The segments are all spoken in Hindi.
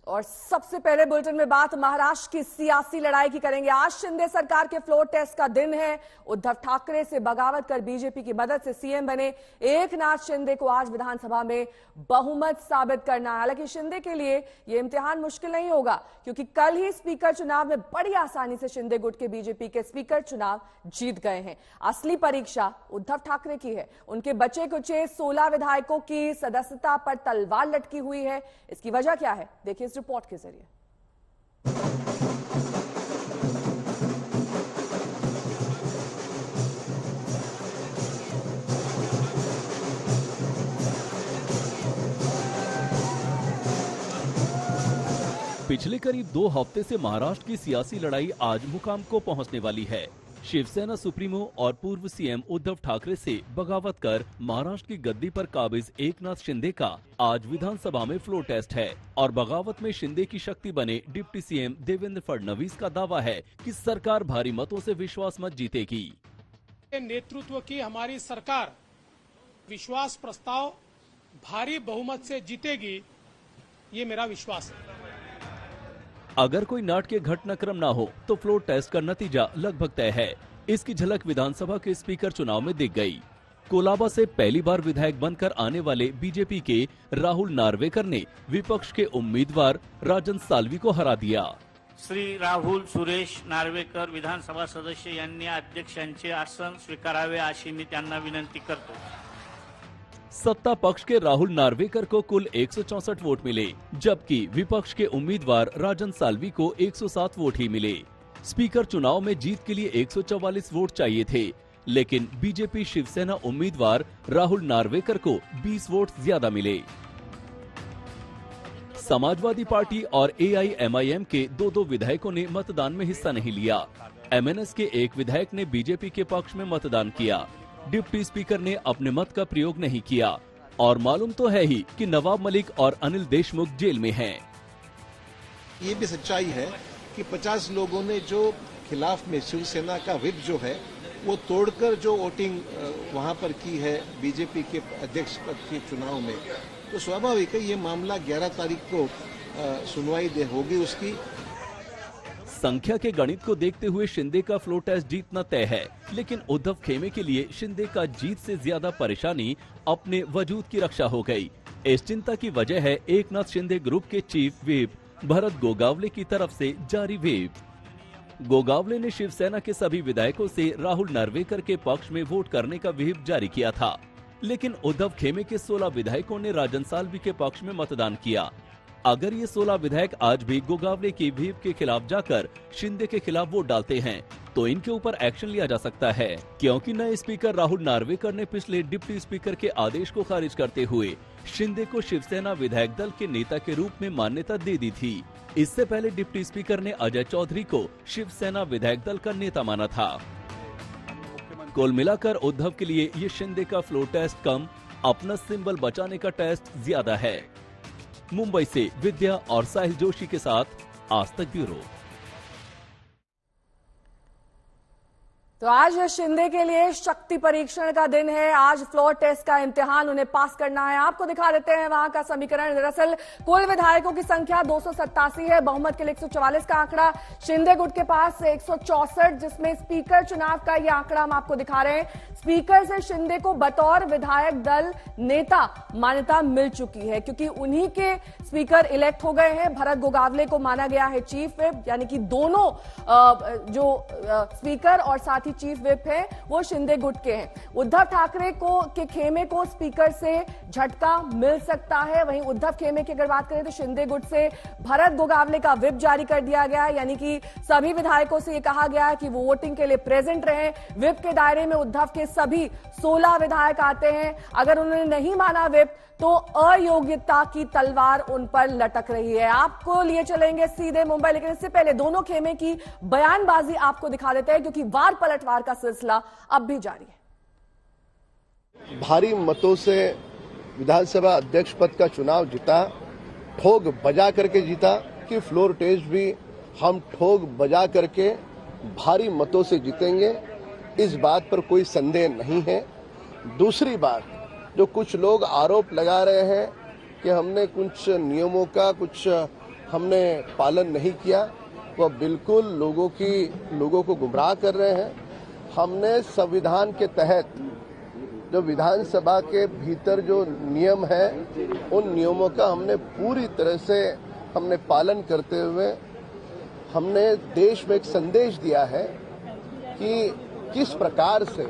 और सबसे पहले बुलेटिन में बात महाराष्ट्र की सियासी लड़ाई की करेंगे। आज शिंदे सरकार के फ्लोर टेस्ट का दिन है। उद्धव ठाकरे से बगावत कर बीजेपी की मदद से सीएम बने एकनाथ शिंदे को आज विधानसभा में बहुमत साबित करना है। हालांकि शिंदे के लिए यह इम्तिहान मुश्किल नहीं होगा, क्योंकि कल ही स्पीकर चुनाव में बड़ी आसानी से शिंदे गुट के बीजेपी के स्पीकर चुनाव जीत गए हैं। असली परीक्षा उद्धव ठाकरे की है। उनके बचे कुचे 16 विधायकों की सदस्यता पर तलवार लटकी हुई है। इसकी वजह क्या है, देखिए इस रिपोर्ट के जरिए। पिछले करीब 2 हफ्ते से महाराष्ट्र की सियासी लड़ाई आज मुकाम को पहुंचने वाली है। शिवसेना सुप्रीमो और पूर्व सीएम उद्धव ठाकरे से बगावत कर महाराष्ट्र की गद्दी पर काबिज एकनाथ शिंदे का आज विधानसभा में फ्लोर टेस्ट है और बगावत में शिंदे की शक्ति बने डिप्टी सीएम देवेंद्र फडणवीस का दावा है कि सरकार भारी मतों से विश्वास मत जीतेगी। नेतृत्व की हमारी सरकार विश्वास प्रस्ताव भारी बहुमत से जीतेगी, ये मेरा विश्वास है। अगर कोई नाटकीय घटनाक्रम ना हो तो फ्लोर टेस्ट का नतीजा लगभग तय है। इसकी झलक विधानसभा के स्पीकर चुनाव में दिख गई। कोलाबा से पहली बार विधायक बनकर आने वाले बीजेपी के राहुल नार्वेकर ने विपक्ष के उम्मीदवार राजन साल्वी को हरा दिया। श्री राहुल सुरेश नार्वेकर विधानसभा सदस्य यांनी अध्यक्षांचे आसन स्वीकारावे अशी मी त्यांना विनंती करतो। सत्ता पक्ष के राहुल नार्वेकर को कुल 164 वोट मिले, जबकि विपक्ष के उम्मीदवार राजन साल्वी को 107 वोट ही मिले। स्पीकर चुनाव में जीत के लिए 144 वोट चाहिए थे, लेकिन बीजेपी शिवसेना उम्मीदवार राहुल नार्वेकर को 20 वोट ज्यादा मिले। समाजवादी पार्टी और AIMIM के 2 विधायकों ने मतदान में हिस्सा नहीं लिया। MNS के एक विधायक ने बीजेपी के पक्ष में मतदान किया। डिप्टी स्पीकर ने अपने मत का प्रयोग नहीं किया और मालूम तो है ही कि नवाब मलिक और अनिल देशमुख जेल में हैं। ये भी सच्चाई है कि 50 लोगों ने जो खिलाफ में शिवसेना का व्हिप जो है वो तोड़कर जो वोटिंग वहां पर की है बीजेपी के अध्यक्ष पद के चुनाव में, तो स्वाभाविक है ये मामला 11 तारीख को सुनवाई होगी उसकी। संख्या के गणित को देखते हुए शिंदे का फ्लोर टेस्ट जीतना तय है, लेकिन उद्धव खेमे के लिए शिंदे का जीत से ज्यादा परेशानी अपने वजूद की रक्षा हो गई। इस चिंता की वजह है एकनाथ शिंदे ग्रुप के चीफ व्हिप भरत गोगावले की तरफ से जारी व्हिप। गोगावले ने शिवसेना के सभी विधायकों से राहुल नार्वेकर के पक्ष में वोट करने का व्हिप जारी किया था, लेकिन उद्धव खेमे के 16 विधायकों ने राजन साल्वी के पक्ष में मतदान किया। अगर ये 16 विधायक आज भी गोगावले की व्हिप के खिलाफ जाकर शिंदे के खिलाफ वोट डालते हैं तो इनके ऊपर एक्शन लिया जा सकता है, क्योंकि नए स्पीकर राहुल नार्वेकर ने पिछले डिप्टी स्पीकर के आदेश को खारिज करते हुए शिंदे को शिवसेना विधायक दल के नेता के रूप में मान्यता दे दी थी। इससे पहले डिप्टी स्पीकर ने अजय चौधरी को शिवसेना विधायक दल का नेता माना था। कुल मिलाकर उद्धव के लिए ये शिंदे का फ्लोर टेस्ट कम, अपना सिंबल बचाने का टेस्ट ज्यादा है। मुंबई से विद्या और साहिल जोशी के साथ आज तक ब्यूरो। तो आज शिंदे के लिए शक्ति परीक्षण का दिन है। आज फ्लोर टेस्ट का इम्तिहान उन्हें पास करना है। आपको दिखा देते हैं वहां का समीकरण। दरअसल कुल विधायकों की संख्या 287 है, बहुमत के लिए 144 का आंकड़ा शिंदे गुट के पास 164, जिसमें स्पीकर चुनाव का यह आंकड़ा हम आपको दिखा रहे हैं। स्पीकर से शिंदे को बतौर विधायक दल नेता मान्यता मिल चुकी है, क्योंकि उन्हीं के स्पीकर इलेक्ट हो गए हैं। भरत गोगावले को माना गया है चीफ व्हिप, यानी कि दोनों जो स्पीकर और साथ ही चीफ व्हिप है वो शिंदे गुट के हैं। उद्धव ठाकरे के खेमे को स्पीकर से झटका मिल सकता है। वहीं उद्धव खेमे की अगर बात करें तो शिंदे गुट से भरत गोगावले का व्हिप जारी कर दिया गया है, यानी कि सभी विधायकों से यह कहा गया है कि वो वोटिंग के लिए प्रेजेंट रहें। व्हिप के दायरे में उद्धव के सभी 16 विधायक आते हैं। अगर उन्होंने नहीं माना व्हिप तो अयोग्यता की तलवार उन पर लटक रही है। आपको लिए चलेंगे सीधे मुंबई, लेकिन इससे पहले दोनों खेमे की बयानबाजी आपको दिखा देते हैं, क्योंकि वार पलटवार का सिलसिला अब भी जारी है। भारी मतों से विधानसभा अध्यक्ष पद का चुनाव जीता, ठोक बजा करके जीता कि फ्लोर टेस्ट भी हम ठोक बजा करके भारी मतों से जीतेंगे, इस बात पर कोई संदेह नहीं है। दूसरी बात, जो कुछ लोग आरोप लगा रहे हैं कि हमने कुछ नियमों का कुछ हमने पालन नहीं किया, वह बिल्कुल लोगों को गुमराह कर रहे हैं। हमने संविधान के तहत जो विधानसभा के भीतर जो नियम है, उन नियमों का हमने पूरी तरह से पालन करते हुए हमने देश में एक संदेश दिया है कि किस प्रकार से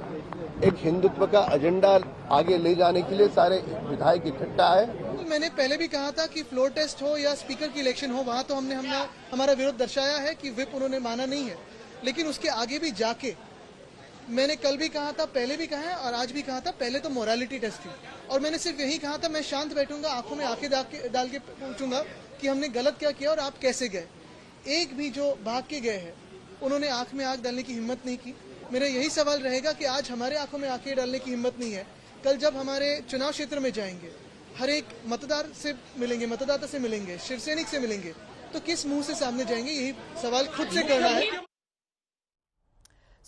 एक हिंदुत्व का एजेंडा आगे ले जाने के लिए सारे विधायक इकट्ठा है। मैंने पहले भी कहा था कि फ्लोर टेस्ट हो या स्पीकर की इलेक्शन हो, वहां तो हमने हमारा विरोध दर्शाया है कि व्हिप उन्होंने माना नहीं है, लेकिन उसके आगे भी जाके मैंने कल भी कहा था, पहले भी कहा है और आज भी कहा था, पहले तो मोरालिटी टेस्ट थी और मैंने सिर्फ यही कहा था, मैं शांत बैठूंगा, आंखों में आंखें डाल के पूछूंगा कि हमने गलत क्या किया और आप कैसे गए। एक भी जो भाग के गए हैं उन्होंने आंख में आंख डालने की हिम्मत नहीं की। मेरा यही सवाल रहेगा कि आज हमारे आंखों में आंखें डालने की हिम्मत नहीं है, कल जब हमारे चुनाव क्षेत्र में जाएंगे, हर एक मतदाता से मिलेंगे, शिवसैनिक से मिलेंगे, तो किस मुंह से सामने जाएंगे, यही सवाल खुद से करना है।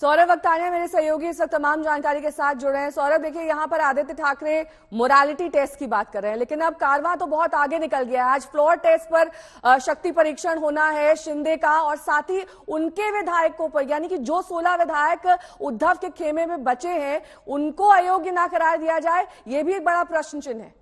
सौरभ वक्तानिया मेरे सहयोगी इस वक्त तमाम जानकारी के साथ जुड़े हैं। सौरभ, देखिए यहाँ पर आदित्य ठाकरे मोरालिटी टेस्ट की बात कर रहे हैं, लेकिन अब कारवां तो बहुत आगे निकल गया है। आज फ्लोर टेस्ट पर शक्ति परीक्षण होना है शिंदे का, और साथ ही उनके विधायकों पर, यानी कि जो 16 विधायक उद्धव के खेमे में बचे हैं उनको अयोग्य ना करार दिया जाए, ये भी एक बड़ा प्रश्न चिन्ह है।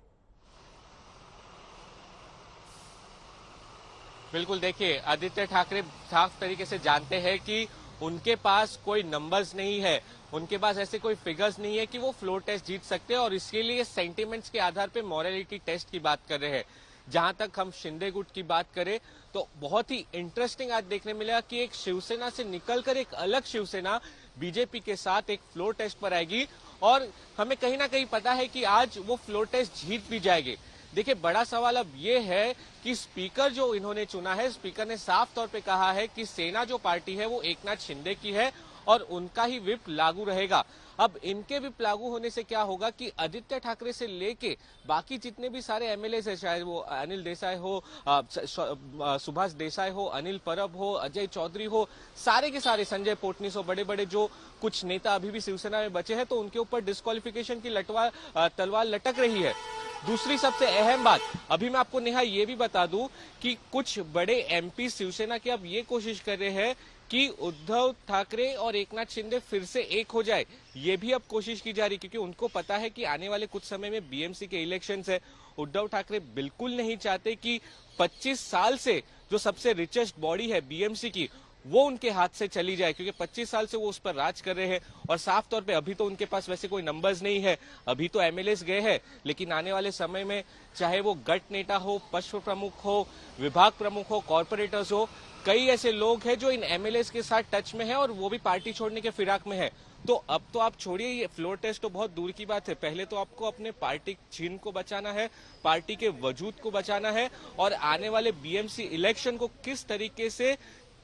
बिल्कुल, देखिए आदित्य ठाकरे साफ तरीके से जानते हैं कि उनके पास कोई नंबर्स नहीं है, उनके पास ऐसे कोई फिगर्स नहीं है कि वो फ्लोर टेस्ट जीत सकते हैं, और इसके लिए सेंटिमेंट्स के आधार पे मोरालिटी टेस्ट की बात कर रहे हैं। जहां तक हम शिंदे गुट की बात करें तो बहुत ही इंटरेस्टिंग आज देखने मिला कि एक शिवसेना से निकलकर एक अलग शिवसेना बीजेपी के साथ एक फ्लोर टेस्ट पर आएगी, और हमें कहीं ना कहीं पता है कि आज वो फ्लोर टेस्ट जीत भी जाएगी। देखिए, बड़ा सवाल अब ये है कि स्पीकर जो इन्होंने चुना है, स्पीकर ने साफ तौर पे कहा है कि सेना जो पार्टी है वो एकनाथ शिंदे की है और उनका ही विप लागू रहेगा। अब इनके विप लागू होने से क्या होगा कि आदित्य ठाकरे से लेके बाकी जितने भी सारे एमएलए है, चाहे वो अनिल देसाई हो, सुभाष देसाई हो, अनिल परब हो, अजय चौधरी हो, सारे के सारे, संजय पोटनीस हो, बड़े बड़े जो कुछ नेता अभी भी शिवसेना में बचे हैं, तो उनके ऊपर डिस्क्वालिफिकेशन की तलवार लटक रही है। दूसरी सबसे अहम बात, अभी मैं आपको नेहा ये भी बता दूं कि कुछ बड़े एमपी शिवसेना के अब ये कोशिश कर रहे हैं कि उद्धव ठाकरे और एकनाथ शिंदे फिर से एक हो जाए। ये भी अब कोशिश की जा रही, क्योंकि उनको पता है कि आने वाले कुछ समय में बीएमसी के इलेक्शंस है। उद्धव ठाकरे बिल्कुल नहीं चाहते कि 25 साल से जो सबसे रिचेस्ट बॉडी है बीएमसी की, वो उनके हाथ से चली जाए, क्योंकि 25 साल से वो उस पर राज कर रहे हैं। और साफ तौर पे अभी तो उनके पास वैसे कोई नंबर्स नहीं है, अभी तो एमएलएस गए हैं, लेकिन आने वाले समय में चाहे वो गट नेता हो, पश्च प्रमुख हो, विभाग प्रमुख हो, कॉर्पोरेटर्स हो, कई ऐसे लोग हैं जो इन एमएलएस के साथ टच में है और वो भी पार्टी छोड़ने के फिराक में है। तो अब तो आप छोड़िए, ये फ्लोर टेस्ट तो बहुत दूर की बात है, पहले तो आपको अपने पार्टी चिन्ह को बचाना है, पार्टी के वजूद को बचाना है, और आने वाले बीएमसी इलेक्शन को किस तरीके से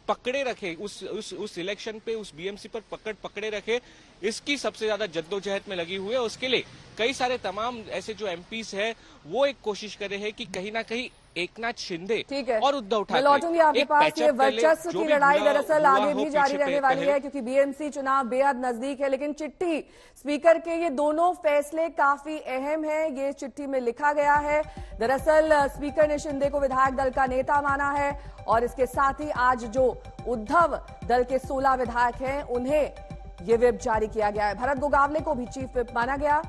पकड़े रखे, उस इलेक्शन पे उस बीएमसी पर पकड़े रखे, इसकी सबसे ज्यादा जद्दोजहद में लगी हुई है। उसके लिए कई सारे तमाम ऐसे जो एमपीस है वो एक कोशिश कर रहे हैं कि कहीं ना कहीं एकनाथ शिंदे और उद्धव ठाकरे लौटूंगी आपके पास। ये वर्चस्व की लड़ाई दरअसल आगे भी जारी रहने वाली है, क्योंकि बीएमसी चुनाव बेहद नजदीक है। लेकिन चिट्ठी स्पीकर के ये दोनों फैसले काफी अहम है, ये चिट्ठी में लिखा गया है। दरअसल स्पीकर ने शिंदे को विधायक दल का नेता माना है, और इसके साथ ही आज जो उद्धव दल के 16 विधायक हैं उन्हें ये व्हिप जारी किया गया है। भरत गोगावले को भी चीफ व्हिप माना गया।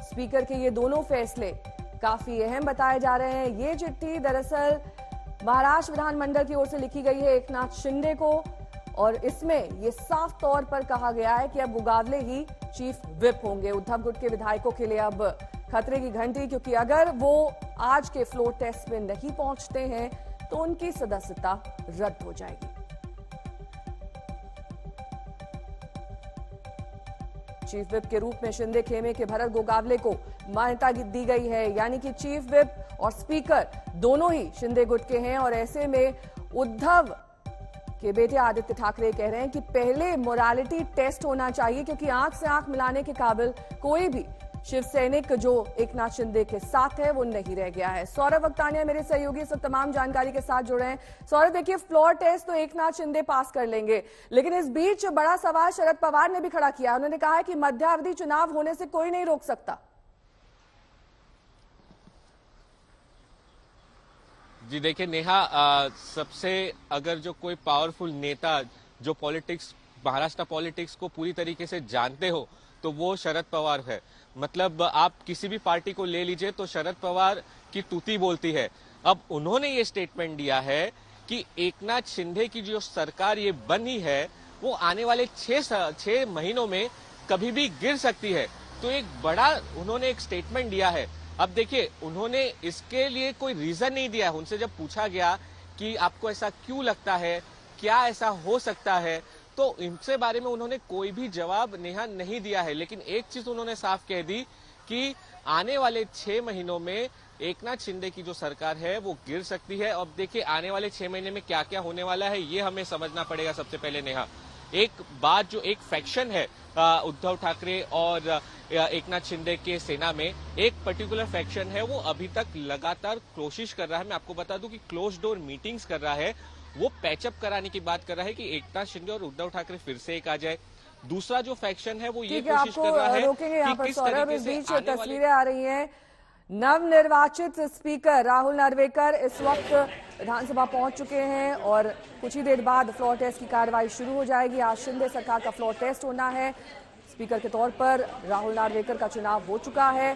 स्पीकर के ये दोनों फैसले काफी अहम बताए जा रहे हैं। ये चिट्ठी दरअसल महाराष्ट्र विधानमंडल की ओर से लिखी गई है एकनाथ शिंदे को, और इसमें ये साफ तौर पर कहा गया है कि अब गोगावले ही चीफ व्हिप होंगे। उद्धव गुट के विधायकों के लिए अब खतरे की घंटी, क्योंकि अगर वो आज के फ्लोर टेस्ट में नहीं पहुंचते हैं तो उनकी सदस्यता रद्द हो जाएगी। चीफ व्हिप के रूप में शिंदे खेमे के भरत गोगावले को मान्यता दी गई है, यानी कि चीफ व्हिप और स्पीकर दोनों ही शिंदे गुट के हैं। और ऐसे में उद्धव के बेटे आदित्य ठाकरे कह रहे हैं कि पहले मोरालिटी टेस्ट होना चाहिए, क्योंकि आंख से आंख मिलाने के काबिल कोई भी शिव सैनिक जो एकनाथ शिंदे के साथ है वो नहीं रह गया है। सौरभ वक्तानिया मेरे सहयोगी इस तमाम जानकारी के साथ जुड़े हैं। सौरभ, देखिए फ्लोर टेस्ट तो एकनाथ शिंदे पास कर लेंगे, लेकिन इस बीच बड़ा सवाल शरद पवार ने भी खड़ा किया। उन्होंने कहा है कि मध्यावधि चुनाव होने से कोई नहीं रोक सकता। जी देखिए नेहा, सबसे अगर जो कोई पावरफुल नेता जो पॉलिटिक्स, महाराष्ट्र पॉलिटिक्स को पूरी तरीके से जानते हो तो वो शरद पवार है। मतलब आप किसी भी पार्टी को ले लीजिए तो शरद पवार की तूती बोलती है। अब उन्होंने ये स्टेटमेंट दिया है कि एकनाथ शिंदे की जो सरकार ये बनी है वो आने वाले 6 महीनों में कभी भी गिर सकती है। तो एक बड़ा उन्होंने एक स्टेटमेंट दिया है। अब देखिए, उन्होंने इसके लिए कोई रीजन नहीं दिया है। उनसे जब पूछा गया कि आपको ऐसा क्यों लगता है, क्या ऐसा हो सकता है, तो इनसे बारे में उन्होंने कोई भी जवाब नेहा नहीं दिया है। लेकिन एक चीज उन्होंने साफ कह दी कि आने वाले 6 महीनों में एकनाथ शिंदे की जो सरकार है वो गिर सकती है। अब देखिए, आने वाले 6 महीने में क्या क्या होने वाला है ये हमें समझना पड़ेगा। सबसे पहले नेहा, एक बात, जो एक फैक्शन है उद्धव ठाकरे और एकनाथ शिंदे के सेना में, एक पर्टिकुलर फैक्शन है वो अभी तक लगातार कोशिश कर रहा है। मैं आपको बता दूं कि क्लोज डोर मीटिंग्स कर रहा है, वो पैचअप कराने की बात कर रहा है कि एकनाथ शिंदे और उद्धव ठाकरे फिर से एक आ जाए। दूसरा जो फैक्शन है वो ये कोशिश कर रहा है कि किस तरीके से तस्वीरें आ रही हैं। नवनिर्वाचित स्पीकर राहुल नार्वेकर इस वक्त विधानसभा पहुंच चुके हैं और कुछ ही देर बाद फ्लोर टेस्ट की कार्रवाई शुरू हो जाएगी। आज शिंदे सरकार का फ्लोर टेस्ट होना है। स्पीकर के तौर पर राहुल नार्वेकर का चुनाव हो चुका है।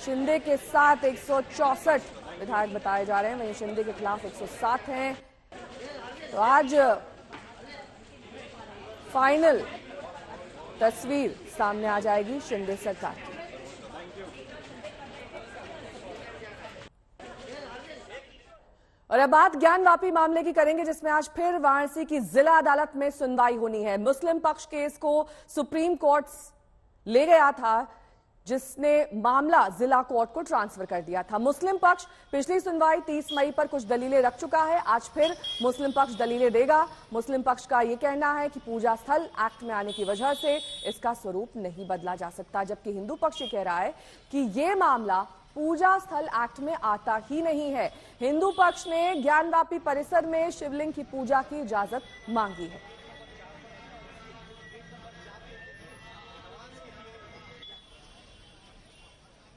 शिंदे के साथ 164 विधायक बताए जा रहे हैं, वहीं शिंदे के खिलाफ 107 हैं। तो आज फाइनल तस्वीर सामने आ जाएगी शिंदे सरकार की। और अब बात ज्ञानवापी मामले की करेंगे, जिसमें आज फिर वाराणसी की जिला अदालत में सुनवाई होनी है। मुस्लिम पक्ष केस को सुप्रीम कोर्ट ले गया था, जिसने मामला जिला कोर्ट को ट्रांसफर कर दिया था। मुस्लिम पक्ष पिछली सुनवाई 30 मई पर कुछ दलीलें रख चुका है। आज फिर मुस्लिम पक्ष दलीलें देगा। मुस्लिम पक्ष का यह कहना है कि पूजा स्थल एक्ट में आने की वजह से इसका स्वरूप नहीं बदला जा सकता, जबकि हिंदू पक्ष ये कह रहा है कि यह मामला पूजा स्थल एक्ट में आता ही नहीं है। हिंदू पक्ष ने ज्ञानवापी परिसर में शिवलिंग की पूजा की इजाजत मांगी है।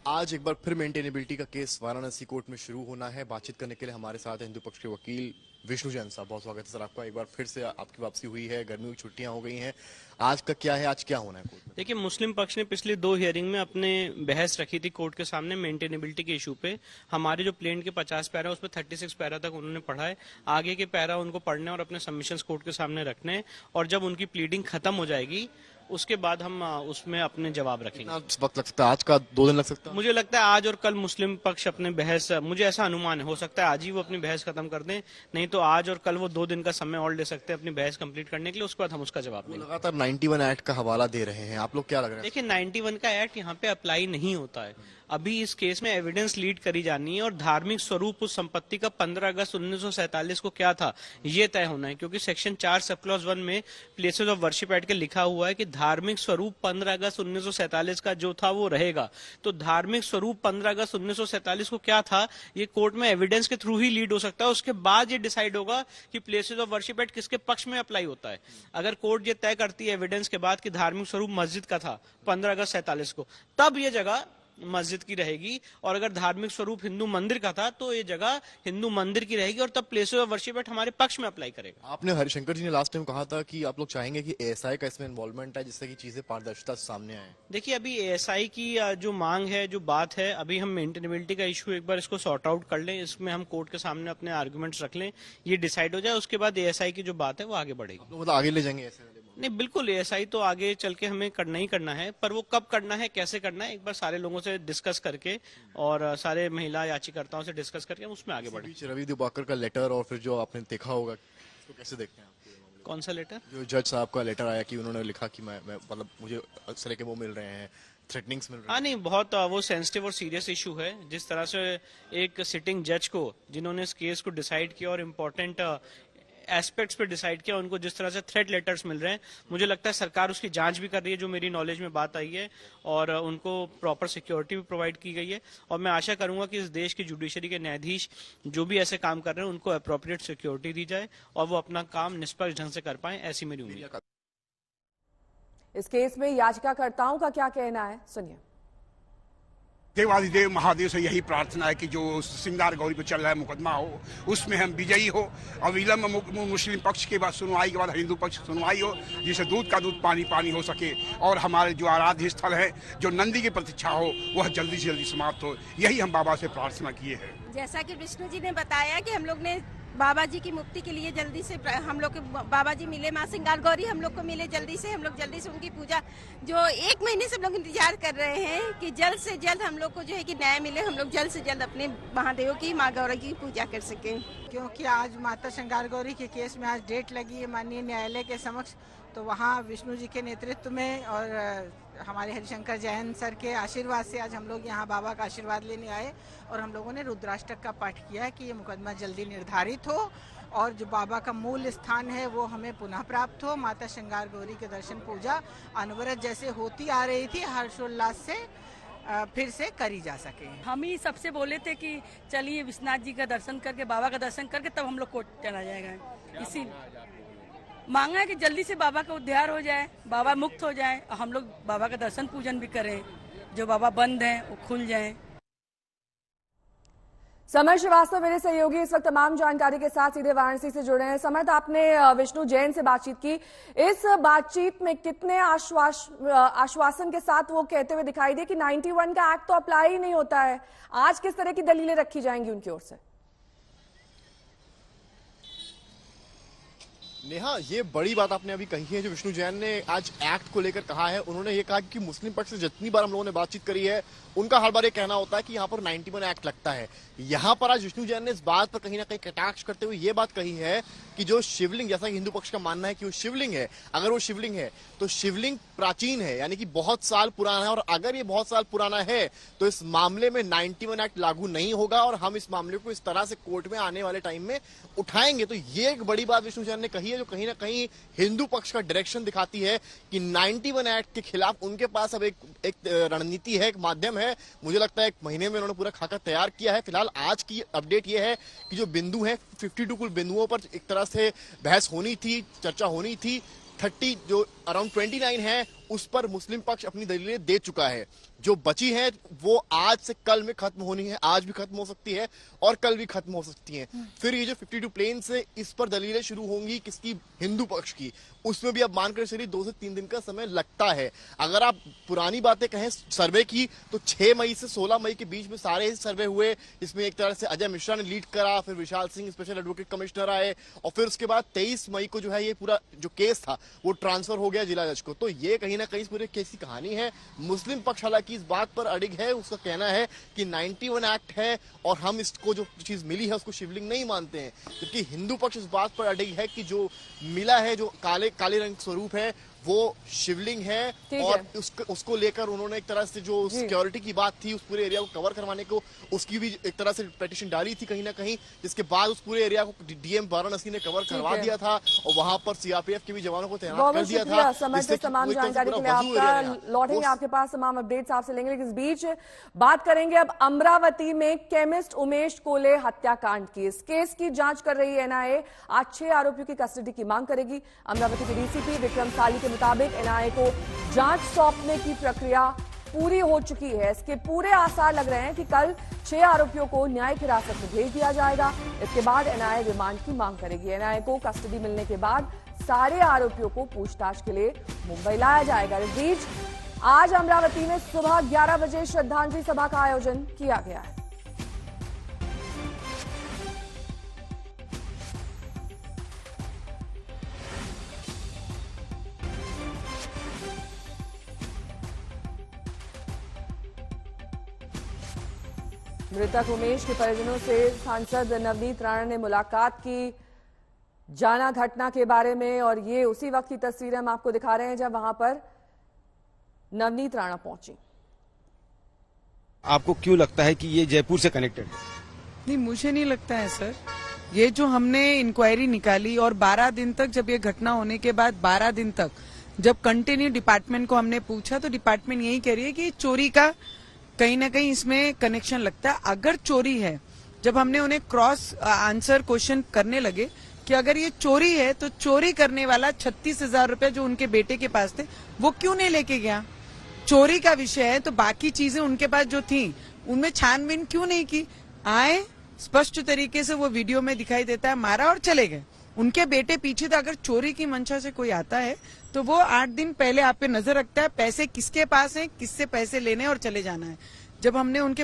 आज एक बार फिर मेंटेनेबिलिटी का केस वाराणसी कोर्ट में शुरू होना है। बातचीत करने के लिए हमारे साथ हिंदू पक्ष के वकील विष्णु जैन साहब, बहुत स्वागत है सर आपका। एक बार फिर से आपकी वापसी हुई है, गर्मियों की छुट्टियां हो गई हैं, आज का क्या है, आज क्या होना है कोर्ट में? देखिए, मुस्लिम पक्ष ने पिछली 2 हियरिंग में अपने बहस रखी थी कोर्ट के सामने मेंटेनेबिलिटी के इशू पे। हमारे जो प्लेंट के 50 पैरा उसमें 36 पैरा तक उन्होंने पढ़ा है। आगे के पैरा उनको पढ़ने और अपने सबमिशंस कोर्ट के सामने रखने हैं, और जब उनकी प्लीडिंग खत्म हो जाएगी उसके बाद हम उसमें अपने जवाब रखेंगे। वक्त लग सकता है, आज का 2 दिन लग सकता है? मुझे लगता है आज और कल मुस्लिम पक्ष अपने बहस, मुझे ऐसा अनुमान है, हो सकता है आज ही वो अपनी बहस खत्म कर दें, नहीं तो आज और कल वो 2 दिन का समय और ले सकते हैं अपनी बहस कंप्लीट करने के लिए। उसके बाद हम उसका जवाब देंगे। लगातार 91 एक्ट का हवाला दे रहे हैं, आप लोग क्या लग रहा है? देखिए, 91 का एक्ट यहाँ पे अप्लाई नहीं होता है। अभी इस केस में एविडेंस लीड करी जानी है और धार्मिक स्वरूप उस संपत्ति का 15 अगस्त 1947 को क्या था ये तय होना है, क्योंकि सेक्शन 4 सब क्लॉज 1 में प्लेसेस ऑफ वर्शिप एक्ट के लिखा हुआ है कि धार्मिक स्वरूप 15 अगस्त 1947 का जो था वो रहेगा। तो धार्मिक स्वरूप 15 अगस्त 1947 को क्या था ये कोर्ट में एविडेंस के थ्रू ही लीड हो सकता है। उसके बाद ये डिसाइड होगा कि प्लेसेस ऑफ वर्शिप एक्ट किसके पक्ष में अप्लाई होता है। अगर कोर्ट ये तय करती है एविडेंस के बाद कि धार्मिक स्वरूप मस्जिद का था 15 अगस्त 47 को, तब ये जगह मस्जिद की रहेगी, और अगर धार्मिक स्वरूप हिंदू मंदिर का था तो ये जगह हिंदू मंदिर की रहेगी, और तब प्लेसेस ऑफ वर्शिप एक्ट हमारे पक्ष में अप्लाई करेगा। आपने हरिशंकर जी ने लास्ट टाइम कहा था कि आप लोग चाहेंगे कि एएसआई का इसमें इन्वॉल्वमेंट है, जिससे कि चीजें पारदर्शिता सामने आए। देखिए, अभी एएसआई की जो मांग है, जो बात है, अभी हम मेंटेनेबिलिटी का इशू एक बार इसको सॉर्ट आउट कर लें, इसमें हम कोर्ट के सामने अपने आर्गुमेंट्स रख लें, ये डिसाइड हो जाए, उसके बाद एएसआई की जो बात है वो आगे बढ़ेगी। मतलब आगे ले जाएंगे ऐसे? नहीं, बिल्कुल एएसआई तो आगे चल के हमें करना ही करना है, पर वो कब करना है, कैसे करना है, एक बार सारे लोगों से डिस्कस करके और सारे महिला याचिकाकर्ताओं से डिस्कस करके हम उसमें आगे बढ़े। रवि दिवाकर का लेटर और फिर जो आपने देखा होगा, तो कैसे देखते हैं आप? कौन सा लेटर? जो जज साहब का लेटर आया कि उन्होंने लिखा कि मैं मतलब मुझे इस तरह के वो मिल रहे हैं, थ्रेटनिंग्स मिल रहे हैं। हाँ, नहीं, बहुत वो सेंसिटिव और सीरियस इशू है। जिस तरह से एक सिटिंग जज को, जिन्होंने इस केस को डिसाइड किया और इम्पोर्टेंट एस्पेक्ट्स पे डिसाइड किया, उनको जिस तरह से थ्रेट लेटर्स मिल रहे हैं, मुझे लगता है सरकार उसकी जांच भी कर रही है, जो मेरी नॉलेज में बात आई है, और उनको प्रॉपर सिक्योरिटी भी प्रोवाइड की गई है। और मैं आशा करूंगा कि इस देश की जुडिशरी के न्यायाधीश जो भी ऐसे काम कर रहे हैं उनको अप्रोप्रिएट सिक्योरिटी दी जाए और वो अपना काम निष्पक्ष ढंग से कर पाए, ऐसी मेरी उम्मीद है। इस केस में याचिकाकर्ताओं का क्या कहना है, सुनिए। देवादिदेव महादेव से यही प्रार्थना है कि जो श्रृंगार गौरी पर चल रहा है मुकदमा हो, उसमें हम विजयी हो, और विलंब मुस्लिम पक्ष के बाद सुनवाई के बाद हिंदू पक्ष सुनवाई हो, जिससे दूध का दूध पानी पानी हो सके, और हमारे जो आराध्य स्थल है, जो नंदी की प्रतीक्षा हो, वह जल्दी से जल्दी समाप्त हो। यही हम बाबा से प्रार्थना किए हैं। जैसा कि विष्णु जी ने बताया कि हम लोग ने बाबा जी की मुक्ति के लिए जल्दी से हम लोग बाबा जी मिले, माँ श्रृंगार गौरी हम लोग को मिले जल्दी से, हम लोग जल्दी से उनकी पूजा जो 1 महीने से हम लोग इंतजार कर रहे हैं कि जल्द से जल्द हम लोग को जो है कि न्याय मिले, हम लोग जल्द से जल्द अपने महादेव की, माँ गौरी की पूजा कर सकें। क्योंकि आज माता श्रृंगार गौरी के केस में आज डेट लगी है माननीय न्यायालय के समक्ष, तो वहाँ विष्णु जी के नेतृत्व में और हमारे हरिशंकर जैन सर के आशीर्वाद से आज हम लोग यहाँ बाबा का आशीर्वाद लेने आए, और हम लोगों ने रुद्राष्टक का पाठ किया है कि ये मुकदमा जल्दी निर्धारित हो और जो बाबा का मूल स्थान है वो हमें पुनः प्राप्त हो। माता श्रृंगार गौरी के दर्शन पूजा अनवरत जैसे होती आ रही थी, हर्षोल्लास से फिर से करी जा सके। हम ही सबसे बोले थे कि चलिए विश्वनाथ जी का दर्शन करके, बाबा का दर्शन करके तब हम लोग कोर्ट चला जाएगा। इसी मांगा है कि जल्दी से बाबा का उद्धार हो जाए, बाबा मुक्त हो जाए, और हम लोग बाबा का दर्शन पूजन भी करें, जो बाबा बंद हैं वो खुल जाएं। समर श्रीवास्तव मेरे सहयोगी इस वक्त तमाम जानकारी के साथ सीधे वाराणसी से जुड़े हैं। समर्थ, आपने विष्णु जैन से बातचीत की, इस बातचीत में कितने आश्वासन के साथ वो कहते हुए दिखाई दिए कि 91 का एक्ट तो अप्लाई ही नहीं होता है, आज किस तरह की दलीलें रखी जाएंगी उनकी ओर से? नेहा, ये बड़ी बात आपने अभी कही है जो विष्णु जैन ने आज एक्ट को लेकर कहा है। उन्होंने ये कहा कि मुस्लिम पक्ष से जितनी बार हम लोगों ने बातचीत करी है उनका हर बार ये कहना होता है कि यहाँ पर 91 एक्ट लगता है। यहाँ पर आज विष्णु जैन ने इस बात पर कहीं ना कहीं कटाक्ष करते हुए ये बात कही है कि जो शिवलिंग, जैसा कि हिंदू पक्ष का मानना है कि वो शिवलिंग है, अगर वो शिवलिंग है तो शिवलिंग प्राचीन है, यानी कि बहुत साल पुराना है, और अगर ये बहुत साल पुराना है तो इस मामले में 91 एक्ट लागू नहीं होगा और हम इस मामले को इस तरह से कोर्ट में आने वाले टाइम में उठाएंगे। तो ये एक बड़ी बात विष्णु जैन ने कही है जो कहीं ना कहीं हिंदू पक्ष का डायरेक्शन दिखाती है कि 91 एक्ट के खिलाफ उनके पास अब एक रणनीति है, एक माध्यम है। मुझे लगता है 1 महीने में उन्होंने पूरा खाका तैयार किया है। फिलहाल आज की अपडेट ये है कि जो बिंदु है 52 कुल बिंदुओं पर एक तरह से बहस होनी थी, चर्चा होनी थी। 30 जो अराउंड 29 है उस पर मुस्लिम पक्ष अपनी दलीलें दे चुका है। जो बची है वो आज से कल में खत्म होनी है, आज भी खत्म हो सकती है और कल भी खत्म हो सकती है। फिर ये जो 52 प्लेन से इस पर दलीलें शुरू होंगी किसकी, हिंदू पक्ष की, उसमें भी अब मानकर चलिए 2 से 3 दिन का समय लगता है। अगर आप पुरानी बातें कहें सर्वे की तो 6 मई से 16 मई के बीच में सारे ही सर्वे हुए। इसमें एक तरह से अजय मिश्रा ने लीड करा, फिर Vishal Singh special advocate commissioner आए, और फिर उसके बाद 23 मई को जो है ये पूरा जो केस था वो ट्रांसफर हो गया जिला जज को। तो ये कहीं ना कहीं इस पूरे केस की कहानी है। मुस्लिम पक्ष हालांकि इस बात पर अडिग है, उसका कहना है कि 91 एक्ट है और हम इसको जो चीज मिली है उसको शिवलिंग नहीं मानते हैं, जबकि हिंदू पक्ष इस बात पर अडिग है कि जो मिला है, जो काले रंग स्वरूप है वो शिवलिंग है, और उसको लेकर उन्होंने एक तरह से जो सिक्योरिटी की बात थी उस पूरे एरिया को कवर करवाने को, उसकी भी एक तरह से पिटीशन डाली थी कहीं ना कहीं, जिसके बाद उस पूरे एरिया को डीएम वाराणसी ने कवर करवा दिया था और वहां पर सीआरपीएफ के भी जवानों को तैनात कर दिया था। तमाम जानकारी के लिए आपका लौटेंगे आपके पास, तमाम अपडेट्स आपसे लेंगे, लेकिन इस बीच बात करेंगे अब अमरावती में केमिस्ट उमेश कोले हत्याकांड की। इस केस की जांच कर रही एनआईए आज 6 आरोपियों की कस्टडी की मांग करेगी। अमरावती के डीसीपी विक्रम साली के मुताबिक एनआईए को जांच सौंपने की प्रक्रिया पूरी हो चुकी है। इसके पूरे आसार लग रहे हैं कि कल 6 आरोपियों को न्यायिक हिरासत में भेज दिया जाएगा। इसके बाद एनआईए रिमांड की मांग करेगी। एनआईए को कस्टडी मिलने के बाद सारे आरोपियों को पूछताछ के लिए मुंबई लाया जाएगा। इस बीच आज अमरावती में सुबह 11 बजे श्रद्धांजलि सभा का आयोजन किया गया है। मृतक उमेश के परिजनों से सांसद नवनीत राणा ने मुलाकात की, जाना घटना के बारे में, और ये उसी वक्त की तस्वीरें हम आपको दिखा रहे हैं जब वहां पर नवनीत राणा पहुंची। आपको क्यों लगता है कि ये जयपुर से कनेक्टेड है? नहीं, मुझे नहीं लगता है सर। ये जो हमने इंक्वायरी निकाली और 12 दिन तक, जब ये घटना होने के बाद 12 दिन तक जब कंटिन्यू डिपार्टमेंट को हमने पूछा तो डिपार्टमेंट यही कह रही है कि चोरी का कहीं ना कहीं इसमें कनेक्शन लगता है। अगर चोरी है, जब हमने उन्हें क्रॉस आंसर क्वेश्चन करने लगे कि अगर ये चोरी है तो चोरी करने वाला 36,000 रुपए जो उनके बेटे के पास थे वो क्यों नहीं लेके गया? चोरी का विषय है तो बाकी चीजें उनके पास जो थी उनमें छानबीन क्यों नहीं की? आए स्पष्ट तरीके से वो वीडियो में दिखाई देता है, मारा और चले गए। उनके बेटे पीछे था। अगर चोरी की मंशा से कोई आता है तो वो 8 दिन पहले आप पे नजर रखता है, पैसे किसके पास हैं, किससे पैसे लेने और चले जाना है। जब हमने उनके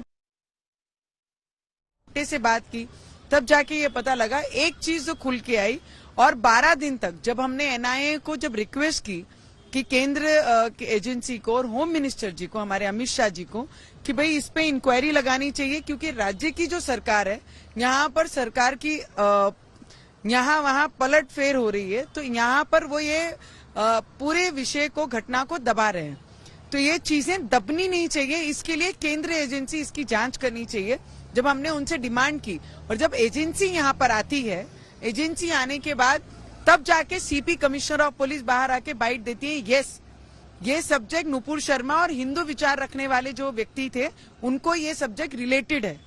बेटे से बात की तब जाके ये पता लगा एक चीज जो खुल के आई। और 12 दिन तक जब हमने एनआईए को जब रिक्वेस्ट की कि केंद्र की एजेंसी को और होम मिनिस्टर जी को, हमारे अमित शाह जी को, कि भाई इस पे इंक्वायरी लगानी चाहिए, क्योंकि राज्य की जो सरकार है यहाँ पर सरकार की यहाँ वहाँ पलट फेर हो रही है, तो यहाँ पर वो ये पूरे विषय को, घटना को दबा रहे हैं। तो ये चीजें दबनी नहीं चाहिए, इसके लिए केंद्रीय एजेंसी इसकी जांच करनी चाहिए। जब हमने उनसे डिमांड की और जब एजेंसी यहाँ पर आती है, एजेंसी आने के बाद तब जाके सीपी कमिश्नर ऑफ पुलिस बाहर आके बाइट देती है, यस ये सब्जेक्ट नुपुर शर्मा और हिंदू विचार रखने वाले जो व्यक्ति थे उनको ये सब्जेक्ट रिलेटेड है।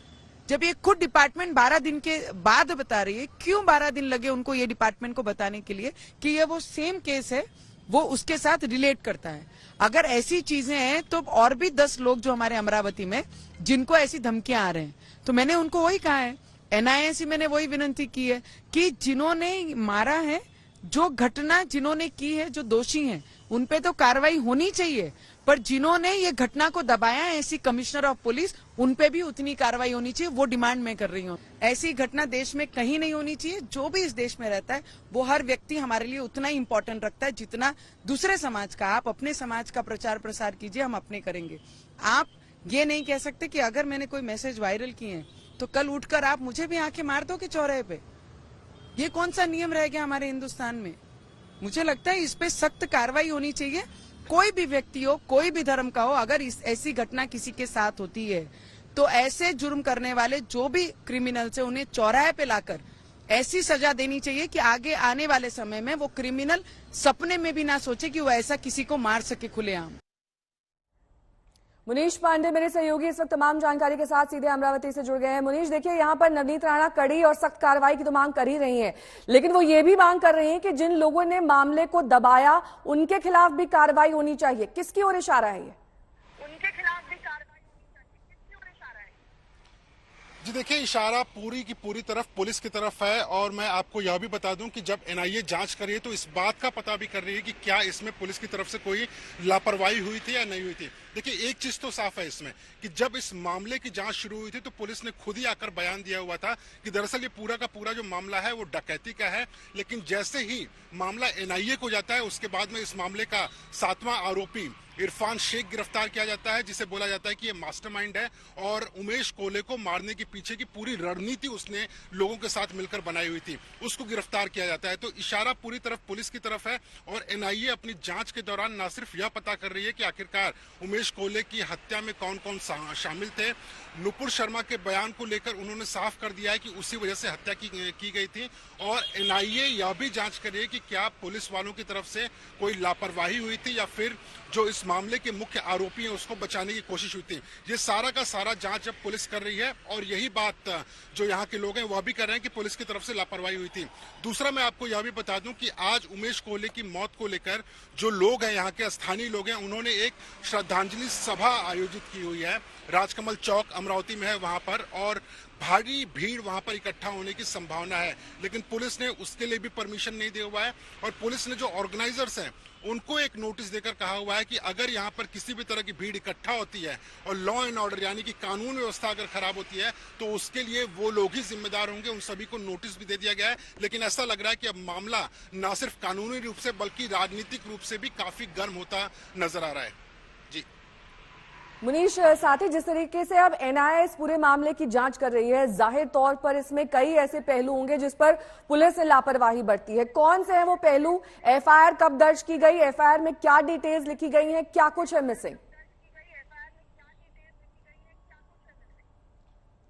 जब ये खुद डिपार्टमेंट 12 दिन के बाद बता रही है, क्यों 12 दिन लगे उनको ये डिपार्टमेंट को बताने के लिए कि ये वो सेम केस है, वो उसके साथ रिलेट करता है। अगर ऐसी चीजें हैं तो और भी 10 लोग जो हमारे अमरावती में जिनको ऐसी धमकियां आ रहे हैं, तो मैंने उनको वही कहा है, एनआईए से मैंने वही विनती की है कि जिन्होंने मारा है, जो घटना जिन्होंने की है, जो दोषी हैं उन पे तो कार्रवाई होनी चाहिए, पर जिन्होंने ये घटना को दबाया है, ऐसी कमिश्नर ऑफ पुलिस, उन पे भी उतनी कार्रवाई होनी चाहिए। वो डिमांड मैं कर रही हूँ। ऐसी घटना देश में कहीं नहीं होनी चाहिए। जो भी इस देश में रहता है वो हर व्यक्ति हमारे लिए उतना ही इम्पोर्टेंट रखता है जितना दूसरे समाज का। आप अपने समाज का प्रचार प्रसार कीजिए, हम अपने करेंगे। आप ये नहीं कह सकते कि अगर मैंने कोई मैसेज वायरल किए हैं तो कल उठकर आप मुझे भी आंखें मार दो कि चौराहे पे। ये कौन सा नियम रह गया हमारे हिंदुस्तान में? मुझे लगता है इस पे सख्त कार्रवाई होनी चाहिए। कोई भी व्यक्ति हो, कोई भी धर्म का हो, अगर ऐसी घटना किसी के साथ होती है तो ऐसे जुर्म करने वाले जो भी क्रिमिनल्स है उन्हें चौराहे पे लाकर ऐसी सजा देनी चाहिए कि आगे आने वाले समय में वो क्रिमिनल सपने में भी ना सोचे कि वो ऐसा किसी को मार सके खुलेआम। मुनीश पांडे मेरे सहयोगी इस वक्त तमाम जानकारी के साथ सीधे अमरावती से जुड़ गए हैं। मुनीश, देखिए यहाँ पर नवनीत राणा कड़ी और सख्त कार्रवाई की तो मांग कर ही रही हैं, लेकिन वो ये भी मांग कर रही हैं कि जिन लोगों ने मामले को दबाया उनके खिलाफ भी कार्रवाई होनी चाहिए। किसकी ओर इशारा है ये? उनके खिलाफ भी कार्रवाई होनी चाहिए, किसकी ओर इशारा है? जी देखिए, इशारा पूरी की पूरी तरफ पुलिस की तरफ है। और मैं आपको यह भी बता दूं कि जब एनआईए जांच कर रही है तो इस बात का पता भी कर रही है कि क्या इसमें पुलिस की तरफ से कोई लापरवाही हुई थी या नहीं हुई थी। देखिए, एक चीज तो साफ है इसमें कि जब इस मामले की जांच शुरू हुई थी तो पुलिस ने खुद ही आकर बयान दिया हुआ था कि दरअसल ये पूरा का पूरा जो मामला है वो डकैती का है। लेकिन जैसे ही मामला एनआईए को जाता है उसके बाद में इस मामले का 7वां आरोपी इरफान शेख गिरफ्तार किया जाता है, जिसे बोला जाता है कि ये मास्टरमाइंड है और उमेश कोले को मारने के पीछे की पूरी रणनीति उसने लोगों के साथ मिलकर बनाई हुई थी, उसको गिरफ्तार किया जाता है। तो इशारा पूरी तरफ पुलिस की तरफ है। और एनआईए अपनी जांच के दौरान न सिर्फ यह पता कर रही है कि आखिरकार उमेश कोले की हत्या में कौन कौन शामिल थे, नुपुर शर्मा के बयान को लेकर उन्होंने साफ कर दिया है कि उसी वजह से हत्या की गई थी। और एनआईए यह भी जांच कर रही है कि क्या पुलिस वालों की तरफ से कोई लापरवाही हुई थी या फिर जो इस मामले के मुख्य आरोपी हैं उसको बचाने की कोशिश हुई थी। ये सारा का सारा जांच अब पुलिस कर रही है और यही बात जो यहाँ के लोग हैं वह भी कर रहे हैं कि पुलिस की तरफ से लापरवाही हुई थी। दूसरा, मैं आपको यह भी बता दूं कि आज उमेश कोले की मौत को लेकर जो लोग हैं, यहाँ के स्थानीय लोग हैं, उन्होंने एक श्रद्धांजलि सभा आयोजित की हुई है। राजकमल चौक अमरावती में है वहां पर, और भारी भीड़ वहां पर इकट्ठा होने की संभावना है। लेकिन पुलिस ने उसके लिए भी परमिशन नहीं दिया हुआ है। और पुलिस ने जो ऑर्गेनाइजर्स हैं उनको एक नोटिस देकर कहा हुआ है कि अगर यहाँ पर किसी भी तरह की भीड़ इकट्ठा होती है और लॉ एंड ऑर्डर यानी कि कानून व्यवस्था अगर खराब होती है तो उसके लिए वो लोग ही जिम्मेदार होंगे। उन सभी को नोटिस भी दे दिया गया है। लेकिन ऐसा लग रहा है कि अब मामला न सिर्फ कानूनी रूप से बल्कि राजनीतिक रूप से भी काफी गर्म होता नजर आ रहा है। जी मुनीश, साथ ही जिस तरीके से अब एनआईए इस पूरे मामले की जांच कर रही है, जाहिर तौर पर इसमें कई ऐसे पहलू होंगे जिस पर पुलिस ने लापरवाही बरती है। कौन से हैं वो पहलू? एफआईआर कब दर्ज की गई? एफआईआर में क्या डिटेल्स लिखी गई हैं? क्या कुछ है मिसिंग?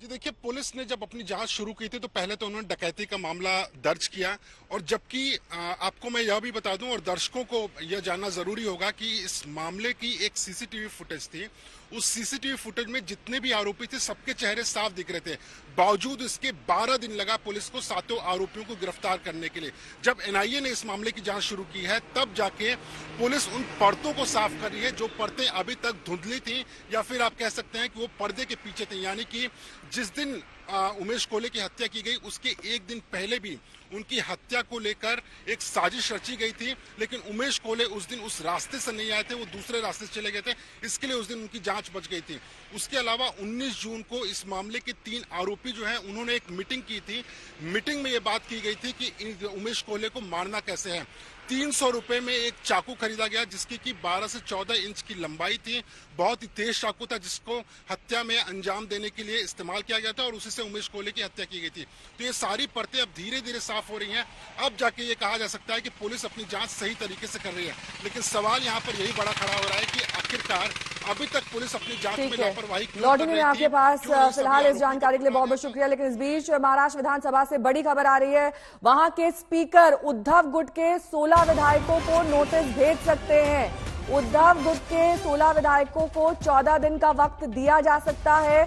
जी देखिए, पुलिस ने जब अपनी जांच शुरू की थी तो पहले तो उन्होंने डकैती का मामला दर्ज किया, और जबकि आपको मैं यह भी बता दूं और दर्शकों को यह जानना जरूरी होगा कि इस मामले की एक सीसीटीवी फुटेज थी। उस सीसीटीवी फुटेज में जितने भी आरोपी थे सबके चेहरे साफ दिख रहे थे। बावजूद इसके 12 दिन लगा पुलिस को सातों आरोपियों को गिरफ्तार करने के लिए। जब एनआईए ने इस मामले की जांच शुरू की है तब जाके पुलिस उन पर्दों को साफ कर रही है जो पर्दे अभी तक धुंधली थी, या फिर आप कह सकते हैं कि वो पर्दे के पीछे थे। यानी कि जिस दिन उमेश कोले की हत्या की गई उसके एक दिन पहले भी उनकी हत्या को लेकर एक साजिश रची गई थी, लेकिन उमेश कोले उस दिन उस रास्ते से नहीं आए थे, वो दूसरे रास्ते से चले गए थे, इसके लिए उस दिन उनकी जांच बच गई थी। उसके अलावा 19 जून को इस मामले के 3 आरोपी जो हैं उन्होंने एक मीटिंग की थी। मीटिंग में ये बात की गई थी कि उमेश कोले को मारना कैसे है। 300 रुपए में एक चाकू खरीदा गया जिसकी की 12 से 14 इंच की लंबाई थी। बहुत ही तेज चाकू था जिसको हत्या में अंजाम देने के लिए इस्तेमाल किया गया था, और उसी से उमेश कोले की हत्या की गई थी। तो ये सारी परतें अब धीरे धीरे साफ हो रही हैं। अब जाके ये कहा जा सकता है कि पुलिस अपनी जांच सही तरीके से कर रही है। लेकिन सवाल यहाँ पर यही बड़ा खड़ा हो रहा है कि आखिरकार अभी तक पुलिस अपनी जांच में लापरवाही क्यों कर रही थी? लौटेंगे आपके पास। फिलहाल इस जानकारी के लिए बहुत बहुत शुक्रिया। लेकिन इस बीच महाराष्ट्र विधानसभा से बड़ी खबर आ रही है। वहां के स्पीकर उद्धव गुट के 16 विधायकों को नोटिस भेज सकते हैं। उद्धव गुट के 16 विधायकों को 14 दिन का वक्त दिया जा सकता है।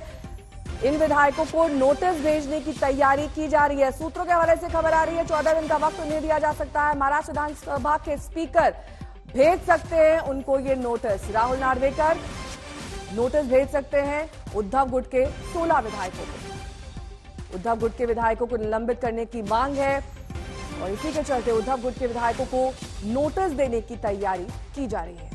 इन विधायकों को नोटिस भेजने की तैयारी की जा रही है। सूत्रों के हवाले से खबर आ रही है 14 दिन का वक्त उन्हें दिया जा सकता है। महाराष्ट्र विधानसभा के स्पीकर भेज सकते हैं उनको ये नोटिस। राहुल नार्वेकर नोटिस भेज सकते हैं उद्धव गुट के 16 विधायकों को। उद्धव गुट के विधायकों को निलंबित करने की मांग है, और इसी के चलते उद्धव गुट के विधायकों को नोटिस देने की तैयारी की जा रही है।